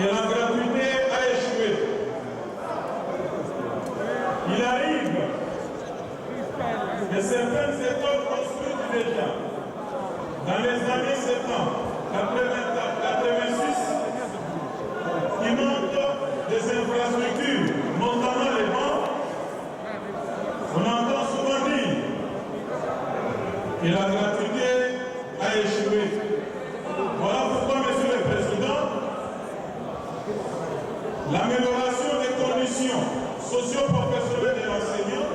que la gratuité a échoué. Il arrive que certaines écoles construites déjà dans les années 70, 86, qui montent des infrastructures, notamment les bancs, on entend souvent dire que la gratuité a échoué. Voilà pourquoi, Monsieur le Président, l'amélioration des conditions socio-professionnelles de l'enseignant,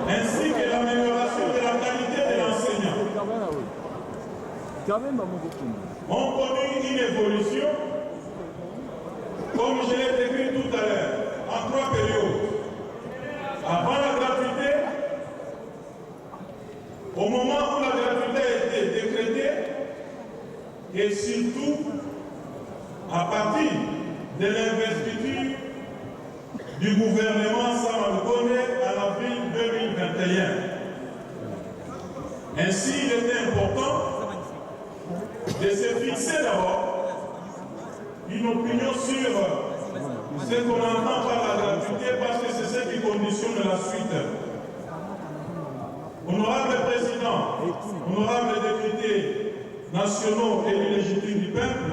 ainsi que l'amélioration de la qualité de l'enseignant, ont connu une évolution, comme je l'ai décrit tout à l'heure, en 3 périodes. Avant la gratuité, au moment où la gratuité a été décrétée, et surtout à partir de l'investiture du gouvernement Samalukonde en avril 2021. Ainsi, il était important de se fixer d'abord une opinion sur ce qu'on entend par la gratuité, parce que c'est ce qui conditionne la suite. Honorable Président, honorable députés nationaux élus légitimes du peuple,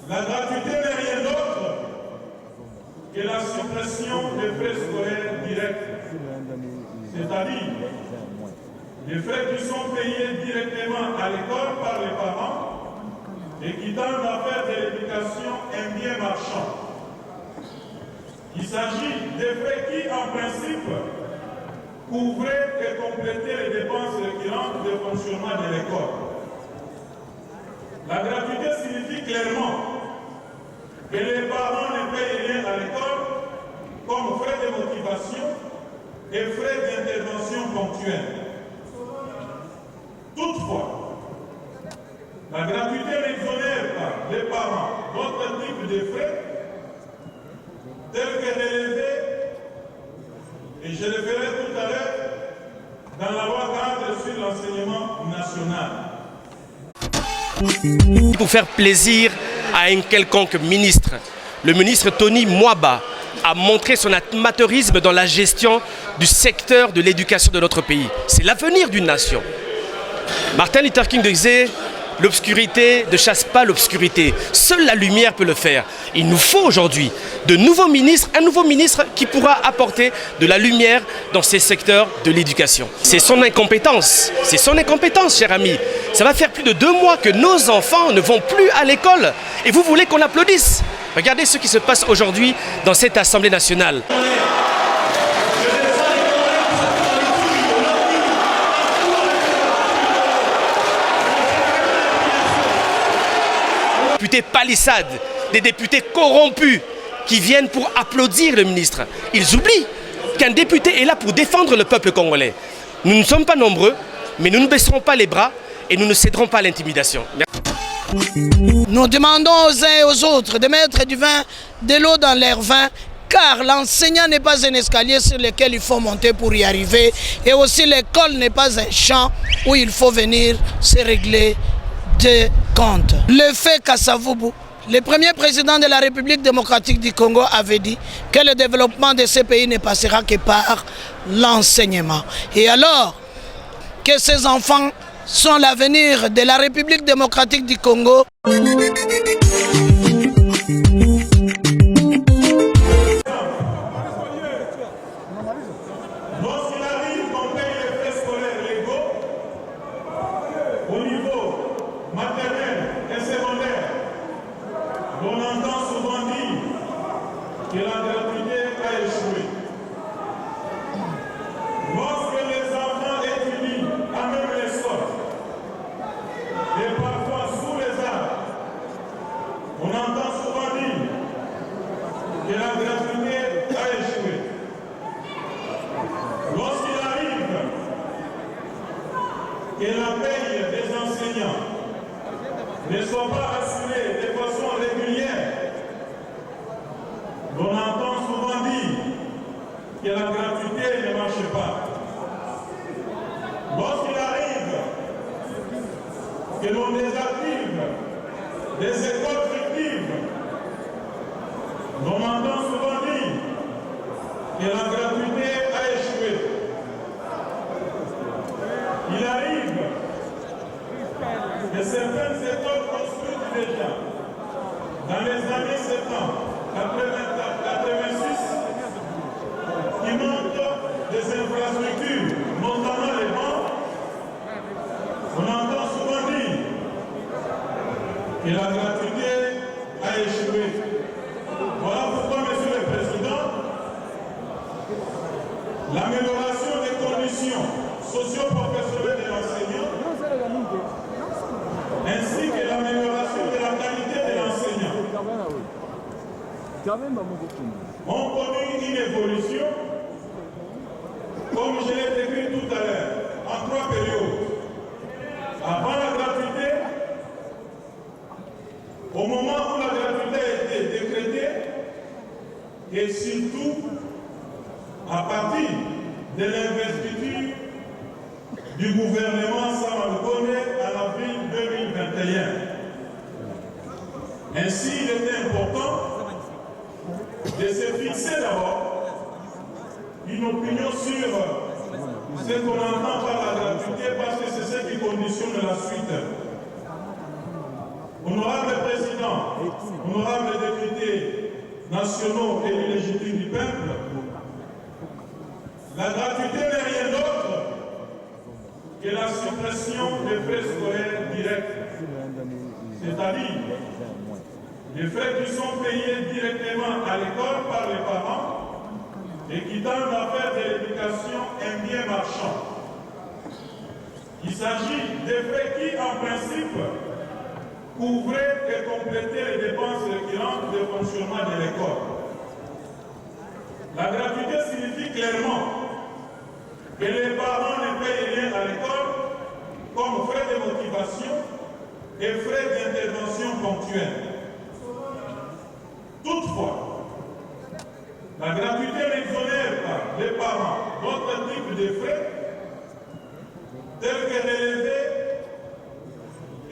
la gratuité n'est rien d'autre que la suppression des frais scolaires directs, c'est-à-dire les frais qui sont payés directement à l'école par les parents et qui tendent à faire de l'éducation un bien marchand. Il s'agit des frais qui, en principe, couvraient et complétaient les dépenses récurrentes de fonctionnement de l'école. La gratuité signifie clairement que les parents ne payent rien à l'école comme frais de motivation et frais d'intervention ponctuelle. Toutefois, la gratuité n'exonère pas les parents d'autres types de frais tels que relevés, et je le ferai tout à l'heure, dans la loi cadre sur l'enseignement national. Pour faire plaisir à un quelconque ministre, le ministre Tony Mwaba a montré son amateurisme dans la gestion du secteur de l'éducation de notre pays. C'est l'avenir d'une nation. Martin Luther King disait: l'obscurité ne chasse pas l'obscurité, seule la lumière peut le faire. Il nous faut aujourd'hui de nouveaux ministres, un nouveau ministre qui pourra apporter de la lumière dans ces secteurs de l'éducation. C'est son incompétence, cher ami. Ça va faire plus de 2 mois que nos enfants ne vont plus à l'école et vous voulez qu'on applaudisse. Regardez ce qui se passe aujourd'hui dans cette Assemblée nationale. Des députés palissades, des députés corrompus qui viennent pour applaudir le ministre. Ils oublient qu'un député est là pour défendre le peuple congolais. Nous ne sommes pas nombreux, mais nous ne baisserons pas les bras et nous ne céderons pas à l'intimidation. Nous demandons aux uns et aux autres de mettre du vin, de l'eau dans leur vin, car l'enseignant n'est pas un escalier sur lequel il faut monter pour y arriver, et aussi l'école n'est pas un champ où il faut venir se régler des comptes. Le fait Kasavubu, le premier président de la République démocratique du Congo, avait dit que le développement de ce pays ne passera que par l'enseignement. Et alors que ces enfants sont l'avenir de la République démocratique du Congo, que la gratuité a échoué. Lorsque les enfants étudient à même les sortes, et parfois sous les arbres, on entend souvent dire que la gratuité a échoué. Lorsqu'il arrive que la paye des enseignants ne soit pas assurée de façon régulière, on entend souvent dire que la gratuité ne marche pas. Lorsqu'il arrive que l'on désactive les écoles fictives. Nous m'entendons souvent dire que la gratuité a échoué. Il arrive que certaines écoles construites déjà dans les années 70, 86, qui montent des infrastructures, notamment les bancs, on entend souvent dire que la gratuité a échoué. Voilà pourquoi, Monsieur le Président, l'amélioration des conditions socio-professionnelles de l'enseignant, ainsi que l'amélioration de la qualité de l'enseignant, ont connu une évolution, comme je l'ai décrit tout à l'heure, en 3 périodes. Avant la gratuité, au moment où la gratuité a été décrétée, et surtout à partir de l'investiture du gouvernement Sama Lukonde en avril 2021. Ainsi, il était important de se fixer d'abord une opinion sur ce qu'on entend par la gratuité, parce que c'est ce qui conditionne la suite. Honorable Président, honorables députés nationaux élus légitimes du peuple, la gratuité n'est rien d'autre que la suppression des frais scolaires directs, c'est-à-dire les frais qui sont payés directement à l'école par les parents et qui tendent à faire de l'éducation un bien marchand. Il s'agit des frais qui, en principe, couvraient et complétaient les dépenses récurrentes de fonctionnement de l'école. La gratuité signifie clairement que les parents ne payent rien à l'école comme frais de motivation et frais d'intervention ponctuelle. Toutefois, la gratuité n'exonère pas les parents d'autres types de frais tels que relevés,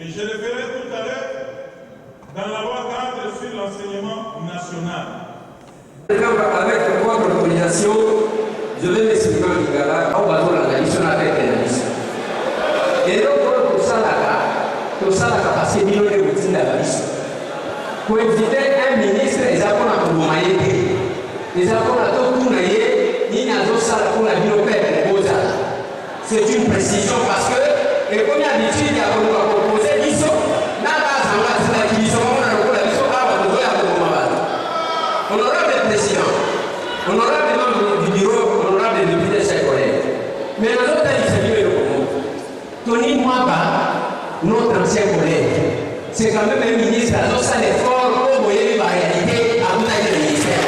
et je le ferai tout à l'heure, dans la loi cadre sur l'enseignement national. Avec votre autorisation, je vais m'exprimer en lingala au bateau la tradition avec la mission. Et donc, tout ça là, parce que nous avons routine la mission. Pour éviter un ministre, les apôtres à Koumaïté, les apôtres à Tokounaïé, ils n'ont pas pour la bibliothèque de Bozala. C'est une précision parce que, et comme il y a l'habitude, il y a proposé l'ISO, n'a pas à la division, on a la mission à honorable président, honorable membre du bureau, honorable député, chers collègues. Mais nous autres, il s'agit de nous. Tony Mwaba, notre ancien collègue, c'est quand même un ministre, alors ça l'effort pour voyer la réalité à tout à le ministère.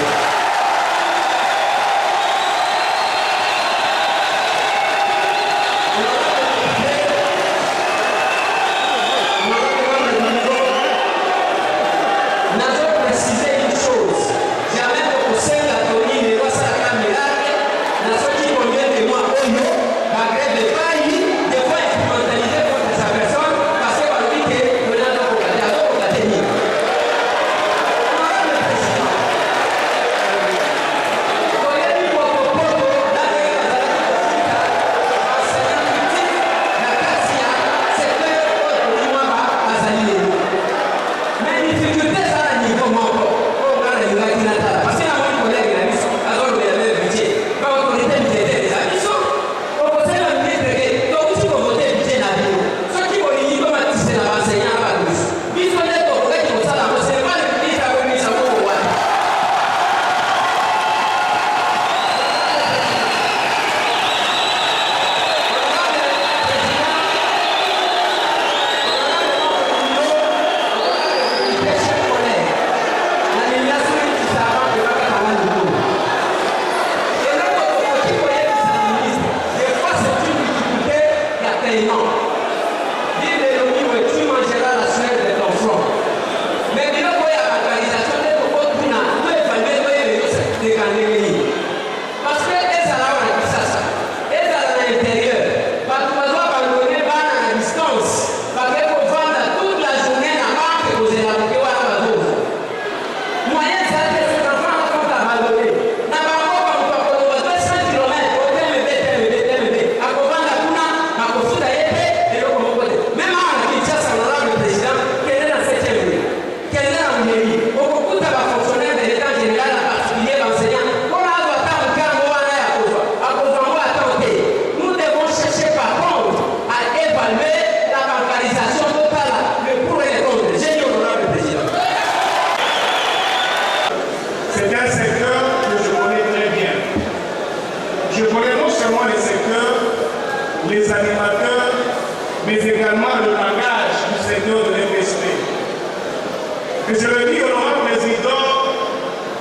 Et je le dis, honorable président,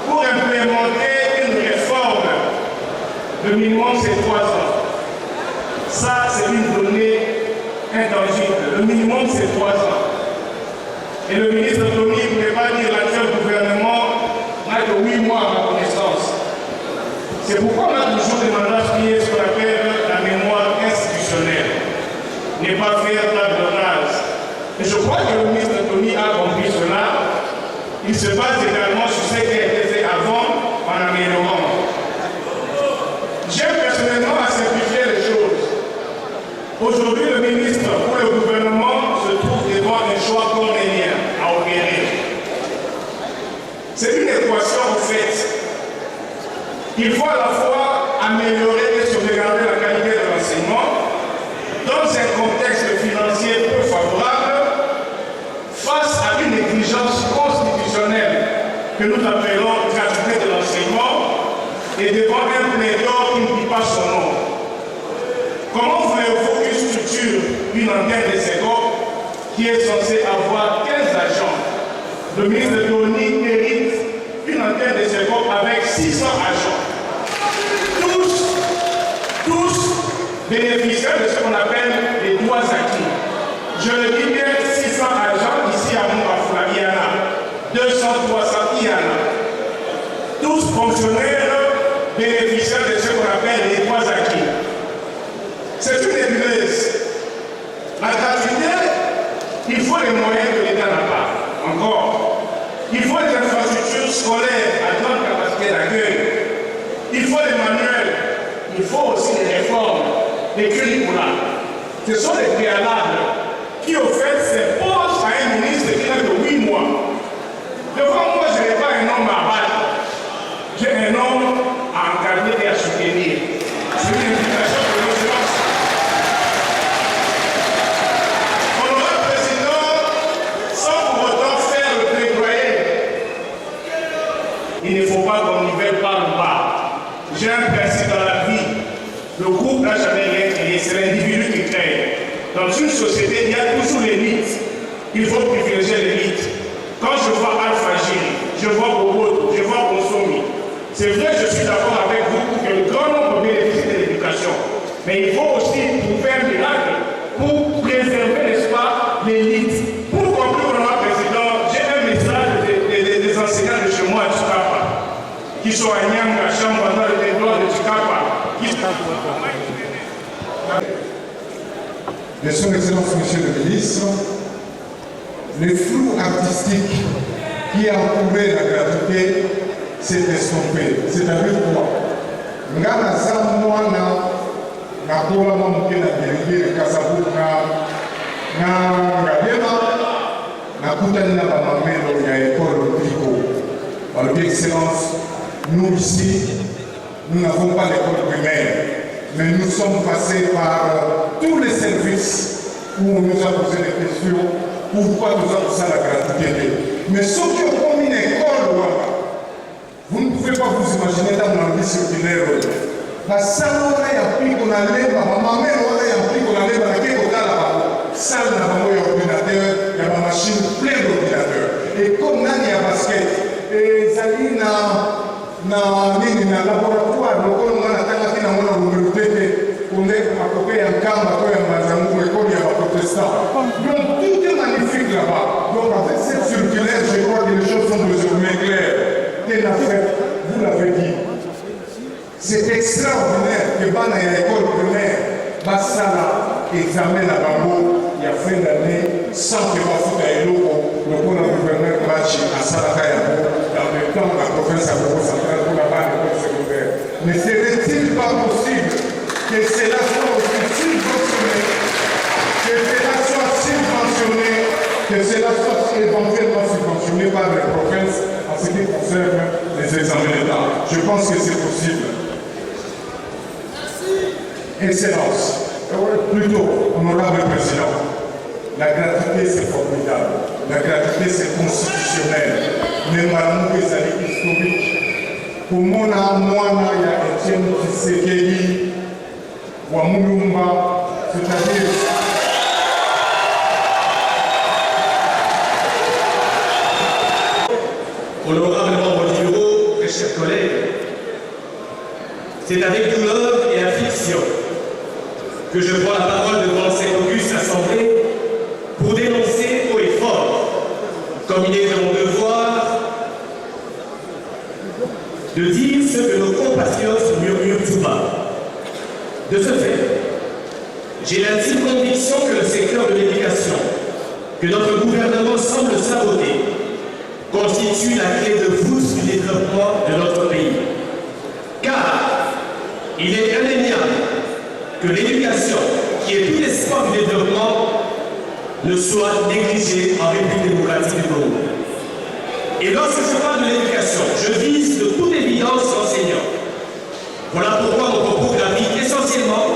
pour implémenter une réforme, le minimum c'est 3 ans. Ça, c'est une donnée intangible. Le minimum c'est 3 ans. Et le ministre Tony ne pouvait pas dire l'actuel gouvernement n'a que 8 mois à ma connaissance. C'est pourquoi on a toujours demandé à ce qu'on appelle la mémoire institutionnelle. Ne pas faire table de rase. Et je crois que le ministre Tony a compris cela. Il se base également sur ce qui a été fait avant en améliorant. J'aime personnellement à simplifier les choses. Aujourd'hui, le ministre pour le gouvernement se trouve devant un choix cornélien à opérer. C'est une équation en fait. Il faut à la fois améliorer et sauvegarder la qualité de l'enseignement dans un contexte financier peu favorable face à une exigence constitutionnelle que nous appelons gratuité de l'enseignement et devant un plaidoyer qui ne dit pas son nom. Comment voulez-vous qu'une structure, une antenne de Ségop, qui est censée avoir 15 agents, le ministre Tony hérite une antenne de Ségop avec 600 agents, tous bénéficiaires de ce qu'on appelle les droits acquis. Je le dis bien, 600 agents ici à Montafla, il y en a 200, 300, il y en a. Tous fonctionnaires bénéficiaires de ce qu'on appelle les droits acquis. C'est une nébuleuse. La gratuité, il faut les moyens que l'État n'a pas. Encore. Il faut des infrastructures scolaires à grande capacité d'accueil. Il faut des manuels. Il faut aussi des réformes, des curricula. Ce sont des préalables qui, au fait, s'imposent à un ministre qui n'a que 8 mois. Devant moi, je n'ai pas un homme à battre. J'ai un homme à encadrer et à soutenir. C'est une invitation que nous faisons. Honorable Président, sans pour autant faire le plaidoyer, il ne faut pas qu'on nivelle par le bas. J'ai un principe dans la vie. Le groupe n'a jamais rien créé, c'est l'individu qui crée. Dans une société, il y a toujours l'élite. Il faut privilégier l'élite. Quand je vois Alpha Giri, je vois Bobo, je vois Consomi. C'est vrai, je suis d'accord avec vous que le grand nombre bénéficie de l'éducation. Mais il faut aussi trouver un miracle pour préserver, n'est-ce pas, l'élite. Pour conclure, Honorable Président, j'ai un message des enseignants de chez moi à Tchikapa, qui sont à Nyanga, Chamba, dans le territoire de Tchikapa. De son Excellence, Monsieur le Ministre, le flou artistique qui a entouré la gratuité s'est estompé. C'est-à-dire quoi? Ngana Zamwana, Nakola Mamuke na Birigiri, Kasabu, Ngadema, Nakutani na Bamamelo, il y a école Tricot. Par Excellence, nous ici, nous n'avons pas d'école primaire, mais nous sommes passés par tous les services où on nous a posé des questions, pourquoi nous avons ça la gratuité. Mais ceux qui ont commis une école, vous ne pouvez pas vous imaginer dans l'ambition ordinaire. Parce que ça, on a appris qu'on allait, maman, mère, on a appris qu'on allait dans la salle d'ordinateur, il y a ma machine pleine d'ordinateurs. Et comme il y a basket, et Zali na laboratoire, lokolo mwana tanga kina mwana lumurutete, kunde makope ya nkamba, to ya mazangu, école ya protestant. Donc tout est magnifique là-bas. Donc avec cette circulaire, je crois que les choses sont désormais claires. Telle affaire, vous l'avez dit. C'est extraordinaire que Bana ya école primaire, Bassala, examen à Bambo, il y a fin d'année, sans que Bafouta et Loko, le gouverneur Bachi à Sarakayabo, dans le temps de la province à Bobo centrale pour la base d'école secondaire. Ne serait-il pas possible que cela soit aussi subventionné, que cela soit subventionné, que cela soit éventuellement subventionné par les provinces en ce qui concerne les examens d'État? Je pense que c'est possible. Excellence, plutôt honorable président, la gratuité c'est formidable, la gratuité c'est constitutionnel, mais malgré que c'est historique. Pour mon âme, il y a Etienne Tshisekedi, Wamulumba, c'est-à-dire honorables membres du bureau, très chers collègues, c'est avec douleur et affliction que je prends la parole devant cette auguste assemblée pour dénoncer haut et fort, comme il est de mon devoir, de dire ce que nos compatriotes murmurent tout bas. De ce fait, j'ai l'intime conviction que le secteur de l'éducation, que notre gouvernement semble saboter, constitue la clé de voûte du développement de notre pays. Car il est indéniable que l'éducation, qui est tout l'espoir du développement, ne soit négligée en République démocratique du Congo. Et lorsque je parle de l'éducation, je vise de toute évidence l'enseignant. Voilà pourquoi mon propos gravite essentiellement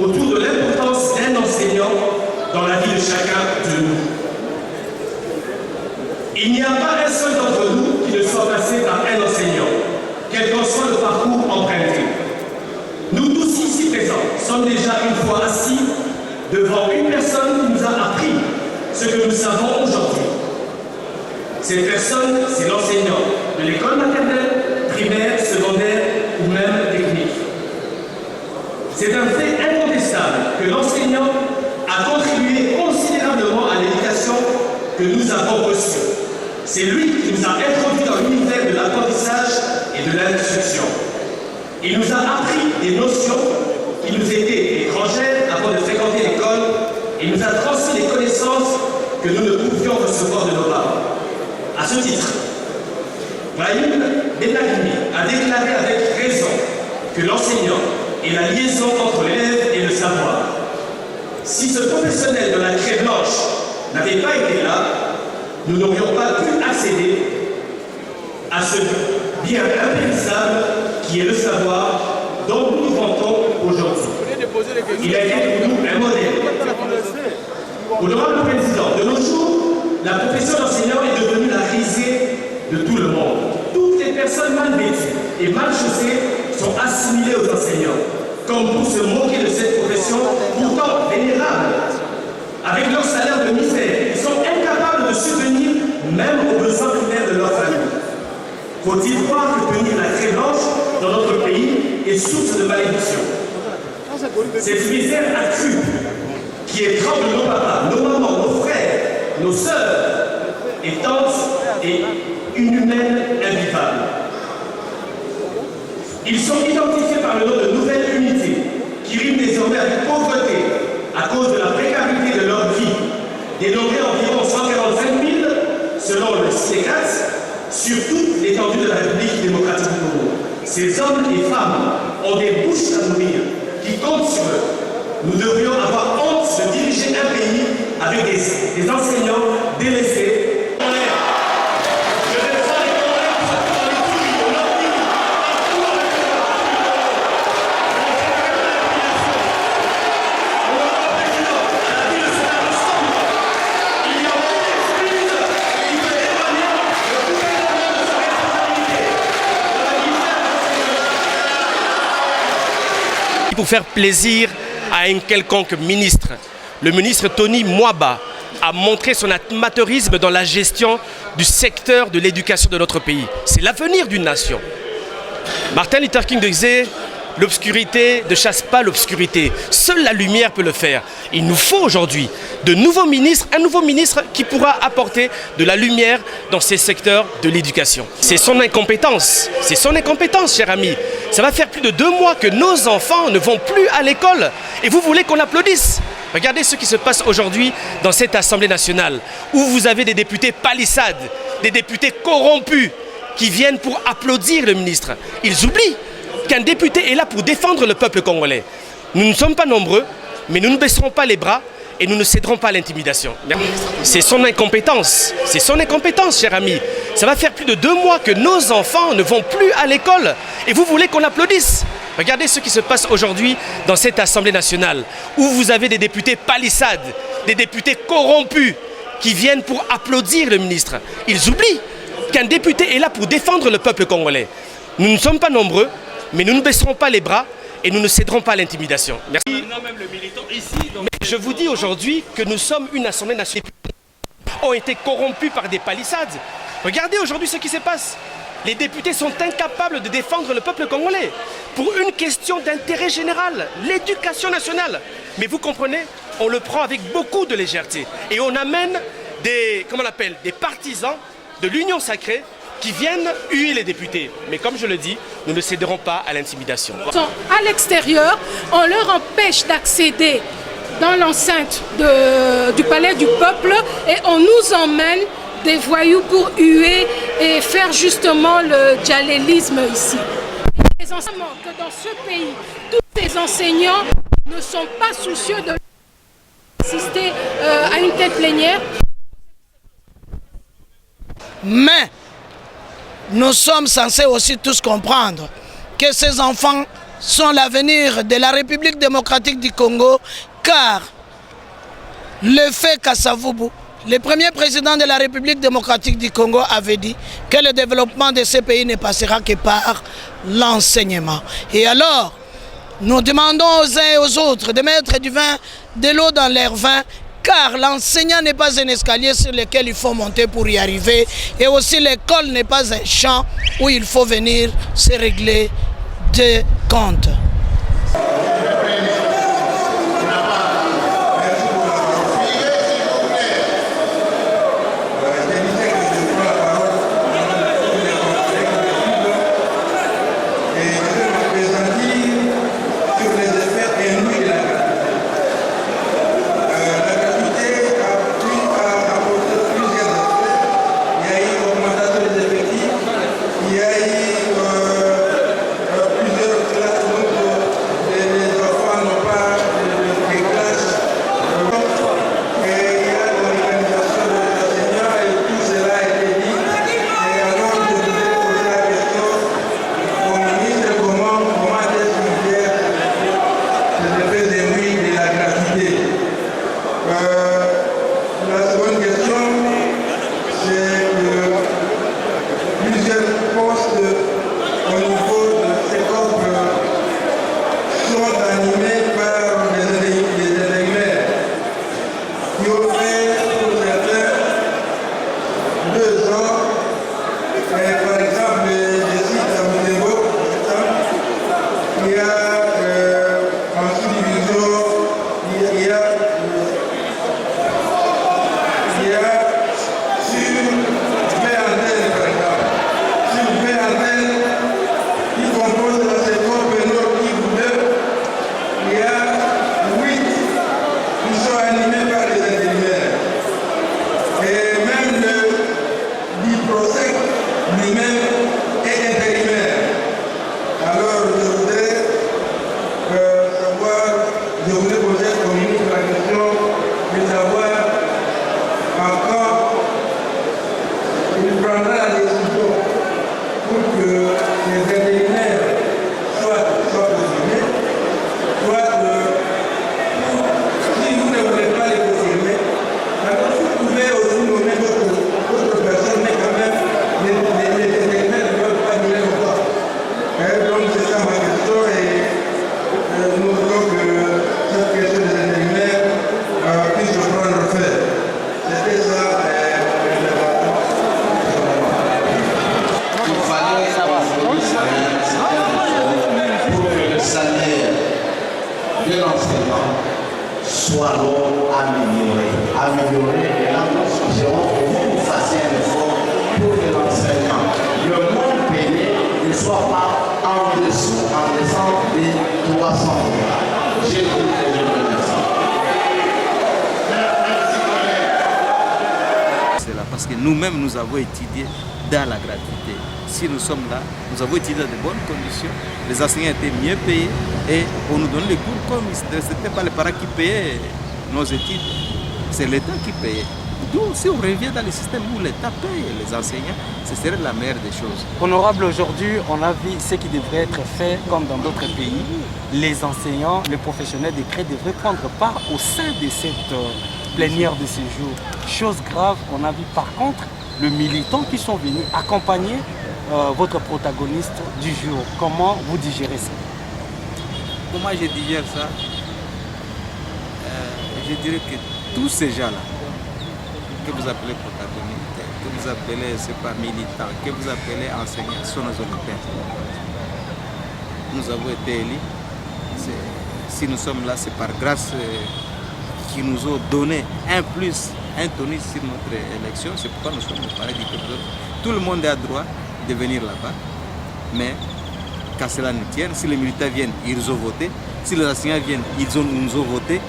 autour de l'importance d'un enseignant dans la vie de chacun de nous. Il n'y a pas un seul d'entre nous qui ne soit passé par un enseignant, quel qu'en soit le parcours emprunté. Nous tous ici présents sommes déjà une fois assis devant une personne qui nous a appris ce que nous savons aujourd'hui. Cette personne, c'est l'enseignant de l'école maternelle, primaire, secondaire ou même technique. C'est un fait incontestable que l'enseignant a contribué considérablement à l'éducation que nous avons reçue. C'est lui qui nous a introduits dans l'univers de l'apprentissage et de l'instruction. Il nous a appris des notions qui nous étaient étrangères avant de fréquenter l'école et nous a transmis des connaissances que nous ne pouvions recevoir de nos parents. À ce titre, Brahim Benagimi a déclaré avec raison que l'enseignant est la liaison entre l'élève et le savoir. Si ce professionnel de la craie blanche n'avait pas été là, nous n'aurions pas pu accéder à ce bien impérissable qui est le savoir dont nous nous vantons aujourd'hui. Il a été pour nous un modèle. Honorable Président, de nos jours, la profession d'enseignant est devenue la risée de tout le monde. Toutes les personnes mal vêtues et mal chaussées sont assimilées aux enseignants, comme pour se moquer de cette profession pourtant vénérable. Avec leur salaire de misère, ils sont incapables de subvenir même aux besoins primaires de leur famille. Faut-il croire que tenir la craie blanche dans notre pays est source de malédiction? Cette misère accrue qui étrangle nos papas, nos mamans, nos frères, nos sœurs, est tantes et inhumaine, invivable. Ils sont identifiés par le nom de nouvelles unités qui riment désormais avec pauvreté à cause de la précarité de leur vie, dénombrée environ 145 000 selon le CIECAT sur toute l'étendue de la République démocratique du Congo. Ces hommes et femmes ont des bouches à nourrir qui comptent sur eux. Nous devrions avoir honte de diriger un pays avec des enseignants délaissés. Pour faire plaisir à un quelconque ministre, le ministre Tony Mwaba a montré son amateurisme dans la gestion du secteur de l'éducation de notre pays. C'est l'avenir d'une nation. Martin Luther King disait « L'obscurité ne chasse pas l'obscurité, seule la lumière peut le faire ». Il nous faut aujourd'hui de nouveaux ministres, un nouveau ministre qui pourra apporter de la lumière dans ces secteurs de l'éducation. C'est son incompétence, cher ami. Ça va faire plus de 2 mois que nos enfants ne vont plus à l'école et vous voulez qu'on applaudisse? Regardez ce qui se passe aujourd'hui dans cette Assemblée nationale où vous avez des députés palissades, des députés corrompus qui viennent pour applaudir le ministre. Ils oublient qu'un député est là pour défendre le peuple congolais. Nous ne sommes pas nombreux, mais nous ne baisserons pas les bras et nous ne céderons pas à l'intimidation. C'est son incompétence, cher ami. Ça va faire plus de 2 mois que nos enfants ne vont plus à l'école et vous voulez qu'on applaudisse? Regardez ce qui se passe aujourd'hui dans cette Assemblée nationale où vous avez des députés palissades, des députés corrompus qui viennent pour applaudir le ministre. Ils oublient qu'un député est là pour défendre le peuple congolais. Nous ne sommes pas nombreux, mais nous ne baisserons pas les bras et nous ne céderons pas à l'intimidation. Merci. Mais je vous dis aujourd'hui que nous sommes une Assemblée nationale qui ont été corrompus par des palissades. Regardez aujourd'hui ce qui se passe. Les députés sont incapables de défendre le peuple congolais pour une question d'intérêt général, l'éducation nationale. Mais vous comprenez, on le prend avec beaucoup de légèreté et on amène des partisans de l'Union sacrée qui viennent huer les députés. Mais comme je le dis, nous ne céderons pas à l'intimidation. À l'extérieur, on leur empêche d'accéder dans l'enceinte du palais du peuple et on nous emmène des voyous pour huer et faire justement le djallélisme ici. Les enseignants que dans ce pays, tous les enseignants ne sont pas soucieux de assister à une telle plénière. Mais nous sommes censés aussi tous comprendre que ces enfants sont l'avenir de la République démocratique du Congo, car le fait Kasavubu, le premier président de la République démocratique du Congo, avait dit que le développement de ce pays ne passera que par l'enseignement. Et alors, nous demandons aux uns et aux autres de mettre du vin, de l'eau dans leur vin, car l'enseignant n'est pas un escalier sur lequel il faut monter pour y arriver. Et aussi l'école n'est pas un champ où il faut venir se régler des comptes. soit alors amélioré. Et là, nous suggérons que vous fassiez un effort pour que l'enseignant, le monde payé, ne soit pas en dessous, en dessous des 300 $. J'ai dit que je vous remercie. C'est là parce que nous-mêmes, nous avons étudié dans la gratuité. Si nous sommes là, nous avons étudié dans de bonnes conditions. Les enseignants étaient mieux payés et on nous donne les cours comme ce n'était pas les parents qui payaient nos études, c'est l'État qui payait. Donc si on revient dans le système où l'État paye les enseignants, ce serait la meilleure des choses. Honorable, aujourd'hui, on a vu ce qui devrait être fait comme dans d'autres pays. Les enseignants, les professionnels des crèches devraient prendre part au sein de cette plénière de séjour. Chose grave, on a vu par contre les militants qui sont venus accompagner votre protagoniste du jour. Comment vous digérez ça? Comment je digère ça? Je dirais que tous ces gens-là, que vous appelez protagonistes, que que vous appelez, c'est pas militant, que vous appelez enseignant, sont nos Olympiens. Nous avons été élus. Si nous sommes là, c'est par grâce qu'ils nous ont donné un plus, un tonus sur notre élection. C'est pourquoi nous sommes pareil du peuple. Tout le monde a droit de venir là-bas. Mais qu'à cela ne tienne, si les militaires viennent, ils ont voté. Si les enseignants viennent, nous ont voté.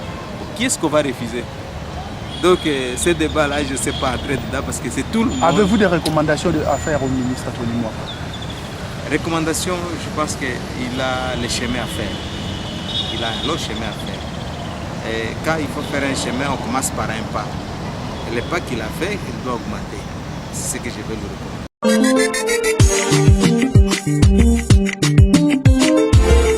Qui est-ce qu'on va refuser? Donc ce débat-là, je ne sais pas entrer dedans parce que c'est tout le monde. Avez-vous des recommandations à faire au ministre Tony Mwaba? Recommandations, je pense qu'il a le chemin à faire. Il a un long chemin à faire. Et quand il faut faire un chemin, on commence par un pas. Et le pas qu'il a fait, il doit augmenter. C'est ce que je vais lui recommander.